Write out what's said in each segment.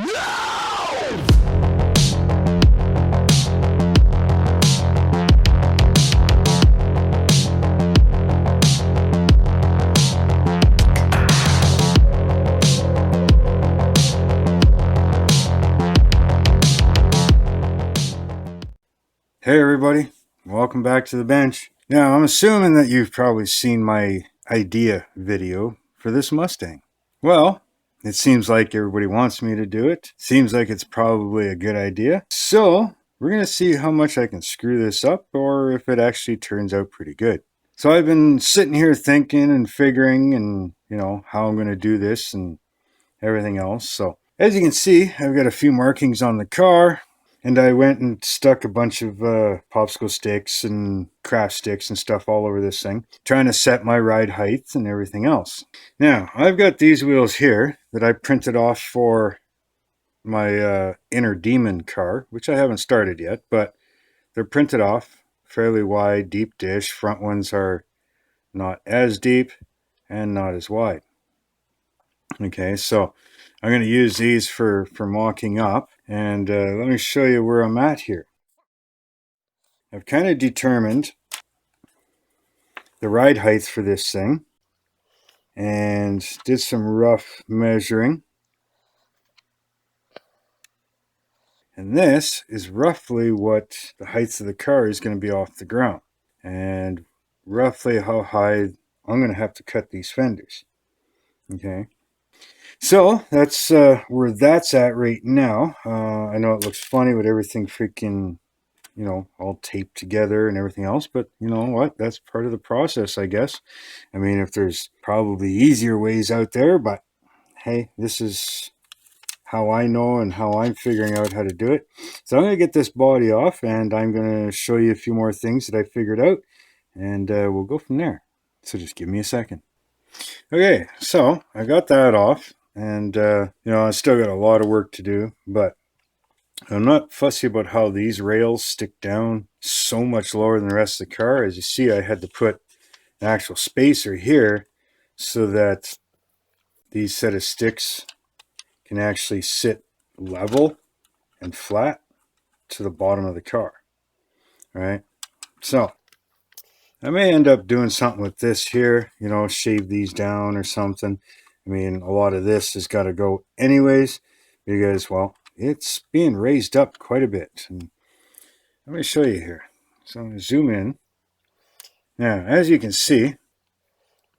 Hey everybody, welcome back to the bench. Now I'm assuming that you've probably seen my idea video for this Mustang. Well, it seems like everybody wants me to do it. Seems like it's probably a good idea. So we're going to see how much I can screw this up or if it actually turns out pretty good. So I've been sitting here thinking and figuring and how I'm going to do this and everything else. So as you can see, I've got a few markings on the car. And I went and stuck a bunch of popsicle sticks and craft sticks and stuff all over this thing, trying to set my ride height and everything else. Now, I've got these wheels here that I printed off for my Inner Demon car, which I haven't started yet, but they're printed off, fairly wide, deep dish. Front ones are not as deep and not as wide. Okay, so I'm going to use these for mocking up, and let me show you where I'm at here. I've kind of determined the ride height for this thing and did some rough measuring. And this is roughly what the height of the car is going to be off the ground, and roughly how high I'm going to have to cut these fenders. Okay. So that's where that's at right now. I know it looks funny with everything freaking, all taped together and everything else, but you know what? That's part of the process, I guess. I mean, if there's probably easier ways out there, but hey, this is how I know and how I'm figuring out how to do it. So I'm going to get this body off and I'm going to show you a few more things that I figured out, and we'll go from there. So just give me a second. Okay, so I got that off. And, I still got a lot of work to do, but I'm not fussy about how these rails stick down so much lower than the rest of the car. As you see, I had to put an actual spacer here so that these set of sticks can actually sit level and flat to the bottom of the car. All right, so I may end up doing something with this here, shave these down or something. I mean, a lot of this has got to go anyways because, well, it's being raised up quite a bit. And let me show you here. So I'm going to zoom in. Now, as you can see,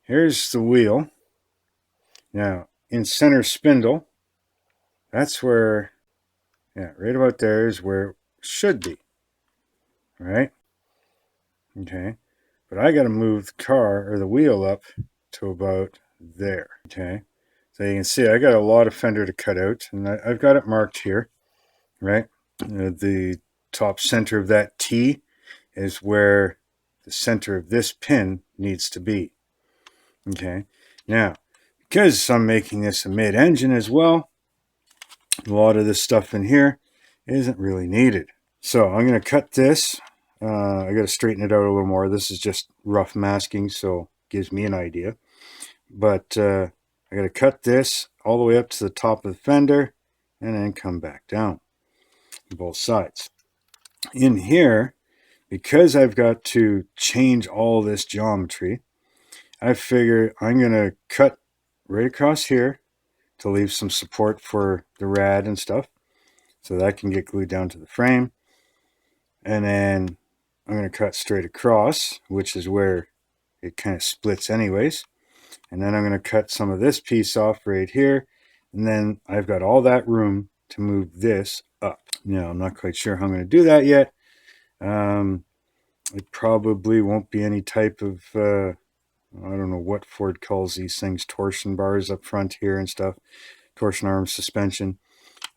here's the wheel. Now, in center spindle, that's where, right about there is where it should be. Right? Okay. But I got to move the car or the wheel up to about there. Okay. So you can see I got a lot of fender to cut out, and I've got it marked here, right? The top center of that T is where the center of this pin needs to be. Okay. Now, because I'm making this a mid-engine as well, a lot of this stuff in here isn't really needed. So I'm going to cut this. I got to straighten it out a little more. This is just rough masking, so it gives me an idea. But I got to cut this all the way up to the top of the fender and then come back down both sides. In here, because I've got to change all this geometry, I figure I'm going to cut right across here to leave some support for the rad and stuff, so that can get glued down to the frame. And then I'm going to cut straight across, which is where it kind of splits anyways. And then I'm going to cut some of this piece off right here. And then I've got all that room to move this up. Now, I'm not quite sure how I'm going to do that yet. It probably won't be any type of, I don't know what Ford calls these things, torsion bars up front here and stuff. Torsion arm suspension.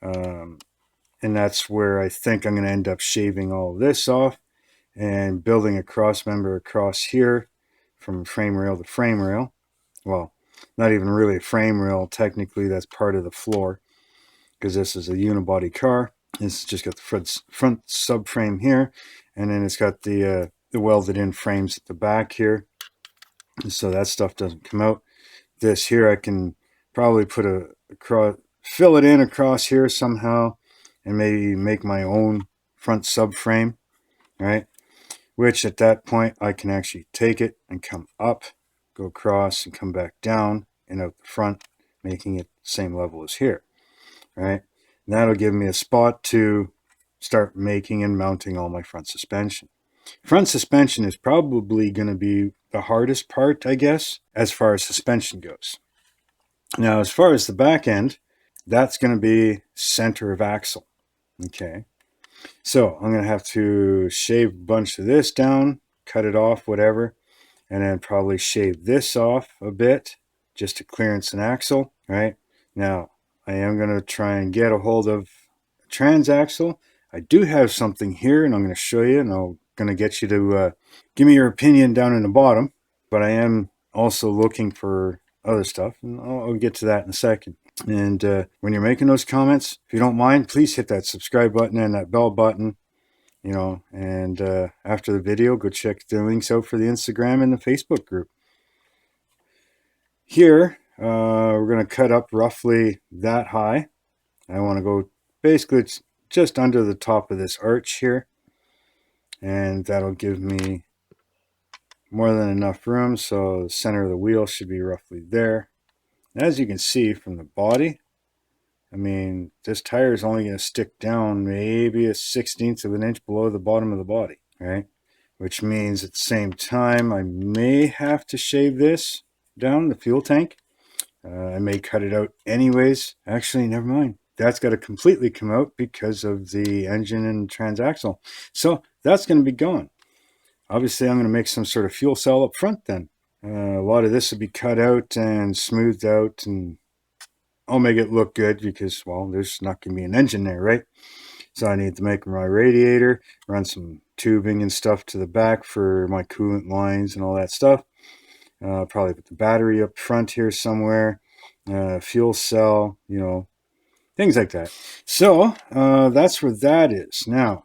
And that's where I think I'm going to end up shaving all of this off and building a cross member across here from frame rail to frame rail. Well, not even really a frame rail. Technically, that's part of the floor because this is a unibody car. It's just got the front subframe here, and then it's got the welded in frames at the back here. So that stuff doesn't come out. This here I can probably put a fill it in across here somehow and maybe make my own front subframe, right? Which at that point I can actually take it and come up, go across and come back down and out the front, making it the same level as here, right? And that'll give me a spot to start making and mounting all my front suspension. Front suspension is probably going to be the hardest part, I guess, as far as suspension goes. Now, as far as the back end, that's going to be center of axle. Okay. So I'm going to have to shave a bunch of this down, cut it off, whatever, and then probably shave this off a bit just to clearance an axle, right? Now, I am going to try and get a hold of a transaxle. I do have something here, and I'm going to show you, and I'm going to get you to give me your opinion down in the bottom, but I am also looking for other stuff, and I'll get to that in a second. And when you're making those comments, if you don't mind, please hit that subscribe button and that bell button, you know, and after the video, go check the links out for the Instagram and the Facebook group. Here, we're going to cut up roughly that high. I want to go basically just under the top of this arch here, and that'll give me more than enough room, so the center of the wheel should be roughly there. As you can see from the body, I mean, this tire is only going to stick down maybe a 1/16 of an inch below the bottom of the body, right? Which means at the same time, I may have to shave this down, the fuel tank. I may cut it out anyways. Actually, never mind. That's got to completely come out because of the engine and transaxle. So that's going to be gone. Obviously, I'm going to make some sort of fuel cell up front then. A lot of this will be cut out and smoothed out, and I'll make it look good because, well, there's not going to be an engine there, right? So I need to make my radiator, run some tubing and stuff to the back for my coolant lines and all that stuff. Probably put the battery up front here somewhere, fuel cell, you know, things like that. So that's where that is. Now,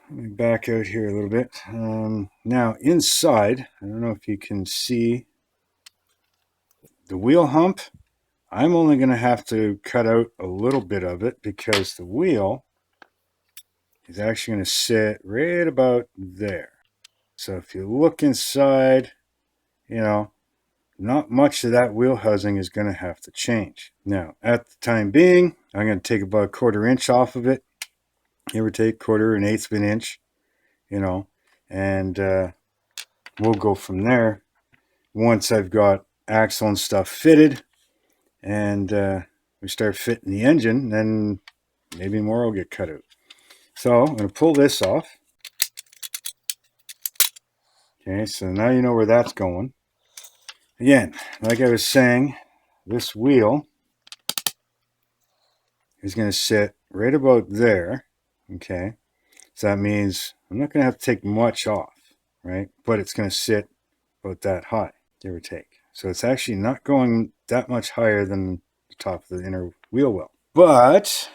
let me back out here a little bit. Now, inside, I don't know if you can see the wheel hump. I'm only going to have to cut out a little bit of it because the wheel is actually going to sit right about there. So if you look inside, you know, not much of that wheel housing is going to have to change. Now, at the time being, I'm going to take about 1/4 inch off of it, give or take 1/4 of an inch, you know, and we'll go from there. Once I've got axle and stuff fitted and we start fitting the engine, then maybe more will get cut out. So I'm going to pull this off. Okay, so now you know where that's going. Again, like I was saying, this wheel is going to sit right about there. Okay, so that means I'm not going to have to take much off, right? But it's going to sit about that high, give or take. So it's actually not going that much higher than the top of the inner wheel well. But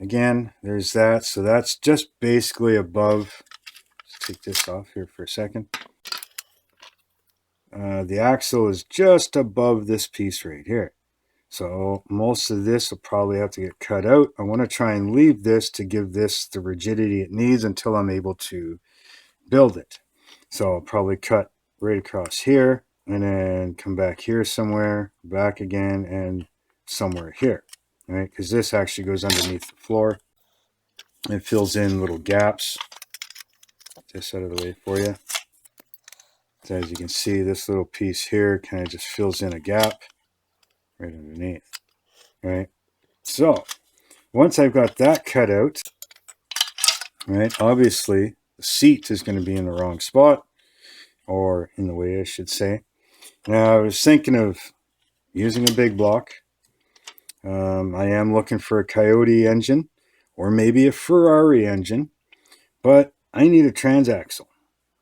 again, there's that. So that's just basically above. Let's take this off here for a second. The axle is just above this piece right here. So most of this will probably have to get cut out. I want to try and leave this to give this the rigidity it needs until I'm able to build it. So I'll probably cut right across here and then come back here somewhere, back again, and somewhere here, right? Because this actually goes underneath the floor. It fills in little gaps. Get this out of the way for you. So as you can see, this little piece here kind of just fills in a gap right underneath, right? So once I've got that cut out, right, obviously the seat is going to be in the wrong spot, or in the way I should say. Now I was thinking of using a big block. I am looking for a Coyote engine or maybe a Ferrari engine, but I need a transaxle.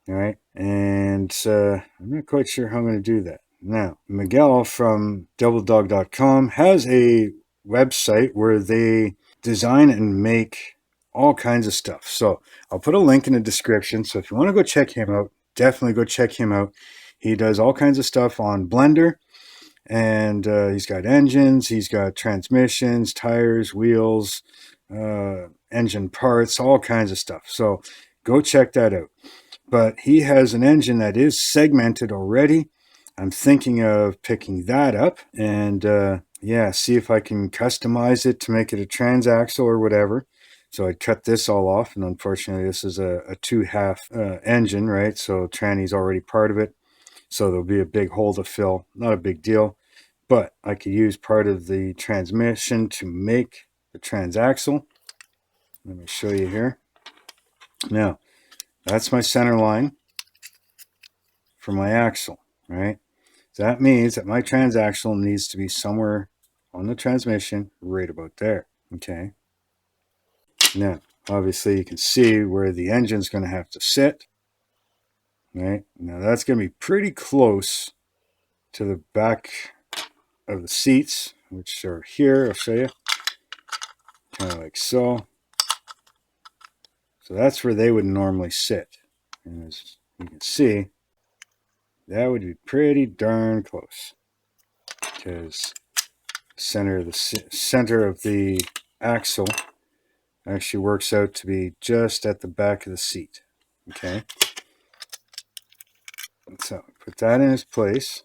All right, and I'm not quite sure how I'm going to do that. Now, Miguel from DoubleDog.com has a website where they design and make all kinds of stuff. So I'll put a link in the description. So if you want to go check him out, definitely go check him out. He does all kinds of stuff on Blender And he's got engines, he's got transmissions, tires, wheels, engine parts, all kinds of stuff. So go check that out. But he has an engine that is segmented already. I'm thinking of picking that up and yeah, see if I can customize it to make it a transaxle or whatever. So I'd cut this all off, and unfortunately this is a two-half engine, right? So tranny's already part of it. So there'll be a big hole to fill. Not a big deal, but I could use part of the transmission to make the transaxle. Let me show you here. Now, that's my center line for my axle, right? So that means that my transaxle needs to be somewhere on the transmission right about there, okay? Now, obviously you can see where the engine's going to have to sit, right? Now that's going to be pretty close to the back of the seats, which are here. I'll show you, kind of like so. So that's where they would normally sit. And as you can see, that would be pretty darn close, because center of the axle actually works out to be just at the back of the seat. Okay, so put that in its place.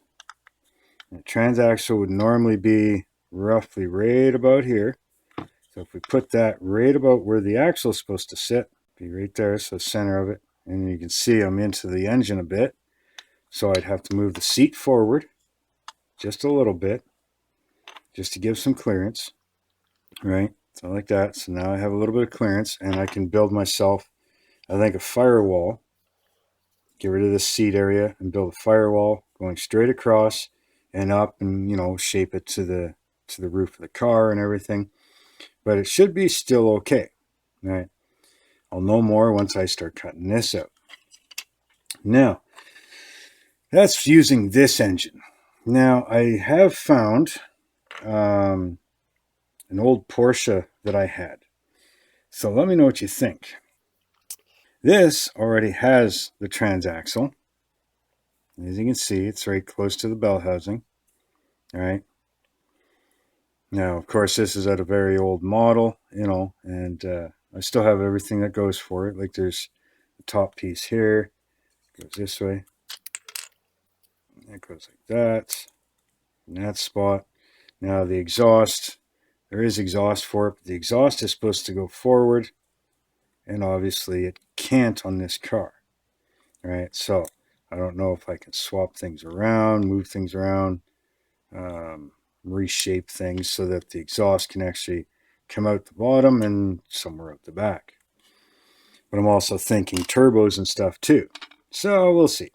The transaxle would normally be roughly right about here. So if we put that right about where the axle is supposed to sit, be right there, so center of it, and you can see I'm into the engine a bit. So I'd have to move the seat forward just a little bit, just to give some clearance, right? So like that. So now I have a little bit of clearance, and I can build myself, I think, a firewall. Get rid of this seat area and build a firewall going straight across and up, and shape it to the roof of the car and everything. But it should be still okay, right? I'll know more once I start cutting this out. Now, that's using this engine. Now, I have found an old Porsche that I had. So let me know what you think. This already has the transaxle. As you can see, it's right close to the bell housing. All right. Now, of course, this is at a very old model, and I still have everything that goes for it. Like there's the top piece here, goes this way. It goes like that, in that spot. Now the exhaust, there is exhaust for it, but the exhaust is supposed to go forward, and obviously it can't on this car, right? So I don't know if I can swap things around, move things around, reshape things so that the exhaust can actually come out the bottom and somewhere out the back. But I'm also thinking turbos and stuff too. So we'll see.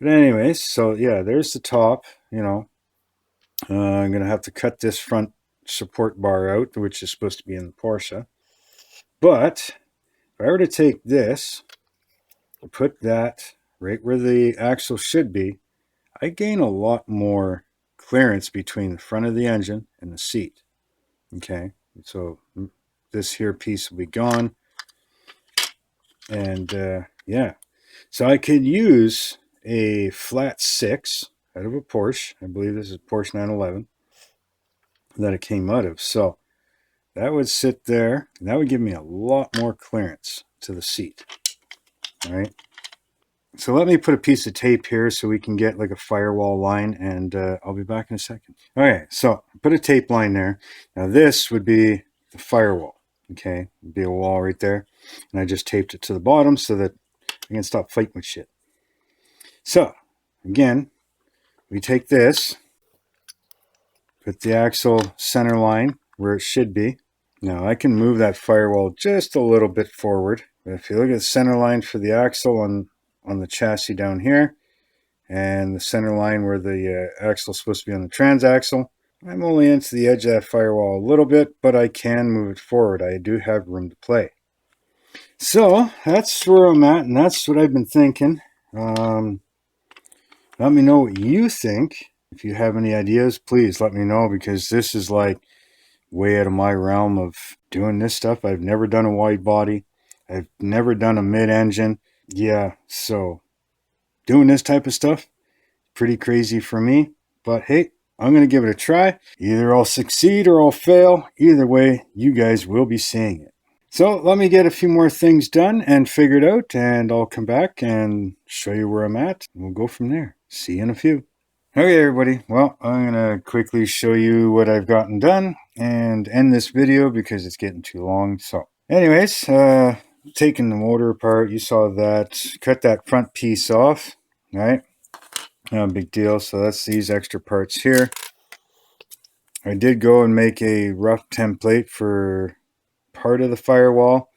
But anyways, so yeah, there's the top, I'm going to have to cut this front support bar out, which is supposed to be in the Porsche. But if I were to take this, put that right where the axle should be, I gain a lot more clearance between the front of the engine and the seat. Okay, so this here piece will be gone. And yeah, so I could use a flat 6 out of a Porsche. I believe this is Porsche 911 that it came out of. So that would sit there, and that would give me a lot more clearance to the seat. All right. So let me put a piece of tape here so we can get like a firewall line, and I'll be back in a second. Okay, so put a tape line there. Now this would be the firewall. Okay, it'd be a wall right there, and I just taped it to the bottom so that I can stop fighting with shit. So again, we take this, put the axle center line where it should be. Now I can move that firewall just a little bit forward. But if you look at the center line for the axle on the chassis down here, and the center line where the axle is supposed to be on the transaxle, I'm only into the edge of that firewall a little bit, but I can move it forward. I do have room to play. So that's where I'm at, and that's what I've been thinking. Let me know what you think. If you have any ideas, please let me know, because this is like way out of my realm of doing this stuff. I've never done a wide body. I've never done a mid-engine. Yeah, so doing this type of stuff, pretty crazy for me. But hey, I'm going to give it a try. Either I'll succeed or I'll fail. Either way, you guys will be seeing it. So let me get a few more things done and figured out, and I'll come back and show you where I'm at. We'll go from there. See you in a few. Okay, everybody. Well, I'm going to quickly show you what I've gotten done and end this video because it's getting too long. So anyways, taking the motor apart, you saw that. Cut that front piece off, right? No big deal. So that's these extra parts here. I did go and make a rough template for part of the firewall.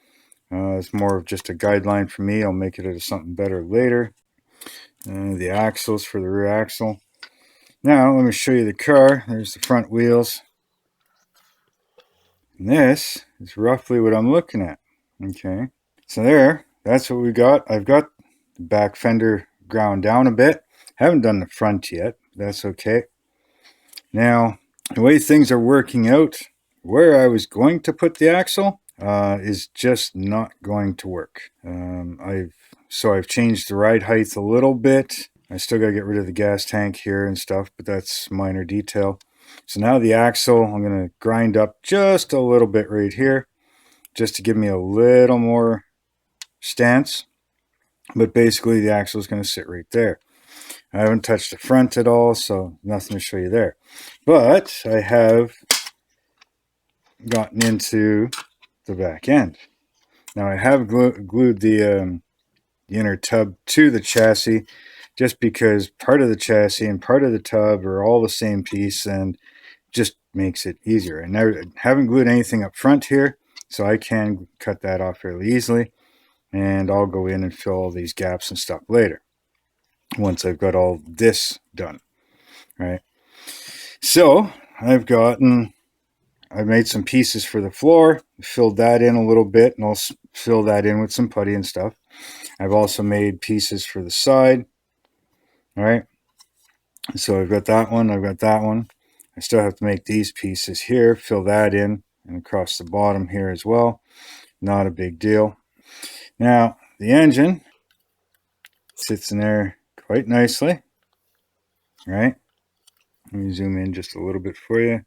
It's more of just a guideline for me. I'll make it into something better later. The axles for the rear axle. Now let me show you the car. There's the front wheels. And this is roughly what I'm looking at. Okay, so that's what we got. I've got the back fender ground down a bit. Haven't done the front yet. That's okay. Now, the way things are working out, where I was going to put the axle is just not going to work. I've changed the ride height a little bit. I still got to get rid of the gas tank here and stuff, but that's minor detail. So now the axle, I'm going to grind up just a little bit right here, just to give me a little more stance. But basically the axle is going to sit right there. I haven't touched the front at all, so nothing to show you there. But I have gotten into the back end. Now I have glued the inner tub to the chassis, just because part of the chassis and part of the tub are all the same piece and just makes it easier. And I haven't glued anything up front here, so I can cut that off fairly easily. And I'll go in and fill all these gaps and stuff later, once I've got all this done, right? So I've made some pieces for the floor, filled that in a little bit, and I'll fill that in with some putty and stuff. I've also made pieces for the side, all right? So I've got that one, I've got that one. I still have to make these pieces here, fill that in, and across the bottom here as well. Not a big deal. Now, the engine sits in there quite nicely, right? Let me zoom in just a little bit for you.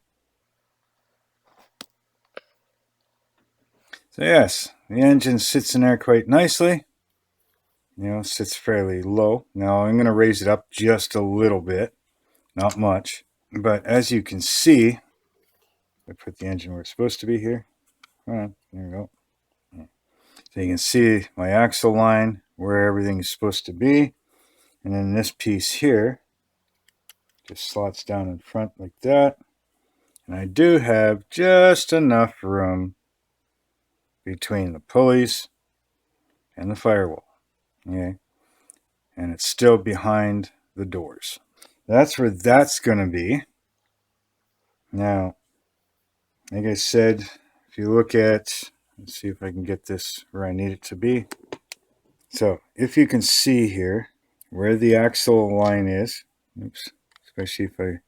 So yes, the engine sits in there quite nicely. You know, sits fairly low. Now I'm going to raise it up just a little bit, not much. But as you can see, I put the engine where it's supposed to be here. Come on, there we go. So you can see my axle line, where everything is supposed to be. And then this piece here just slots down in front like that. And I do have just enough room between the pulleys and the firewall. Okay. And it's still behind the doors. That's where that's going to be. Now, like I said, if you look at, let's see if I can get this where I need it to be. So if you can see here where the axle line is, oops, especially if I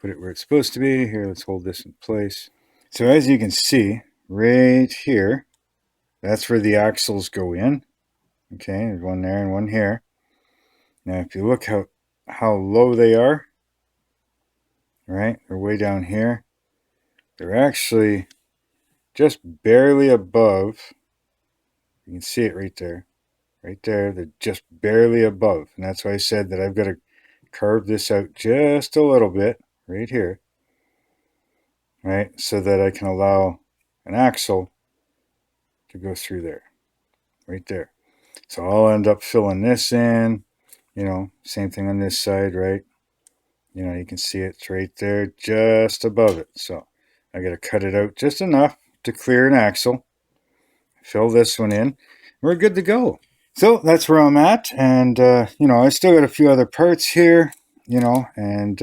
put it where it's supposed to be. Here, let's hold this in place. So as you can see right here, that's where the axles go in. Okay, there's one there and one here. Now if you look how low they are, right, they're way down here. They're actually just barely above. You can see it right there. Right there, they're just barely above. And that's why I said that I've got to carve this out just a little bit right here. Right, so that I can allow an axle to go through there. Right there. So I'll end up filling this in. You know, same thing on this side, right? You know, you can see it's right there just above it. So I got to cut it out just enough to clear an axle. Fill this one in. We're good to go. So that's where I'm at. And, you know, I still got a few other parts here, you know, and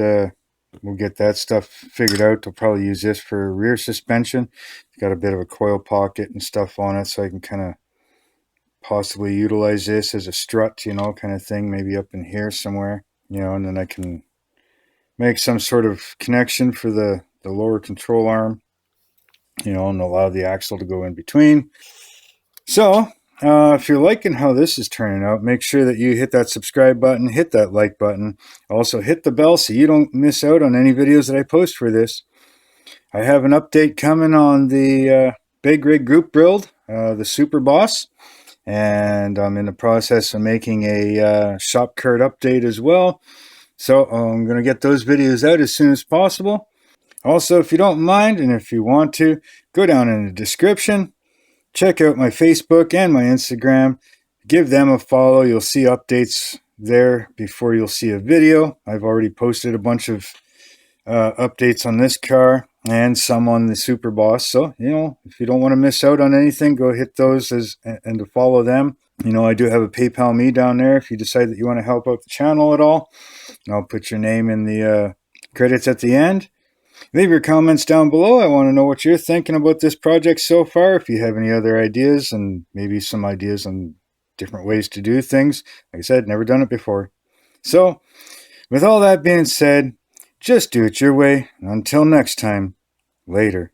we'll get that stuff figured out. I'll probably use this for rear suspension. It's got a bit of a coil pocket and stuff on it, so I can kind of possibly utilize this as a strut, you know, kind of thing, maybe up in here somewhere, you know, and then I can make some sort of connection for the lower control arm, you know, and allow the axle to go in between. So If you're liking how this is turning out, make sure that you hit that subscribe button, hit that like button. Also hit the bell so you don't miss out on any videos that I post for this. I have an update coming on the Big Rig Group build, the Super Boss. And I'm in the process of making a shop cart update as well. So I'm going to get those videos out as soon as possible. Also, if you don't mind and if you want to, go down in the description. Check out my Facebook and my Instagram. Give them a follow. You'll see updates there before you'll see a video. I've already posted a bunch of updates on this car and some on the Super Boss. So, if you don't want to miss out on anything, go hit those and to follow them. I do have a PayPal me down there if you decide that you want to help out the channel at all. I'll put your name in the credits at the end. Leave your comments down below. I want to know what you're thinking about this project so far. If you have any other ideas and maybe some ideas on different ways to do things. Like I said, never done it before. So, with all that being said, just do it your way. Until next time, later.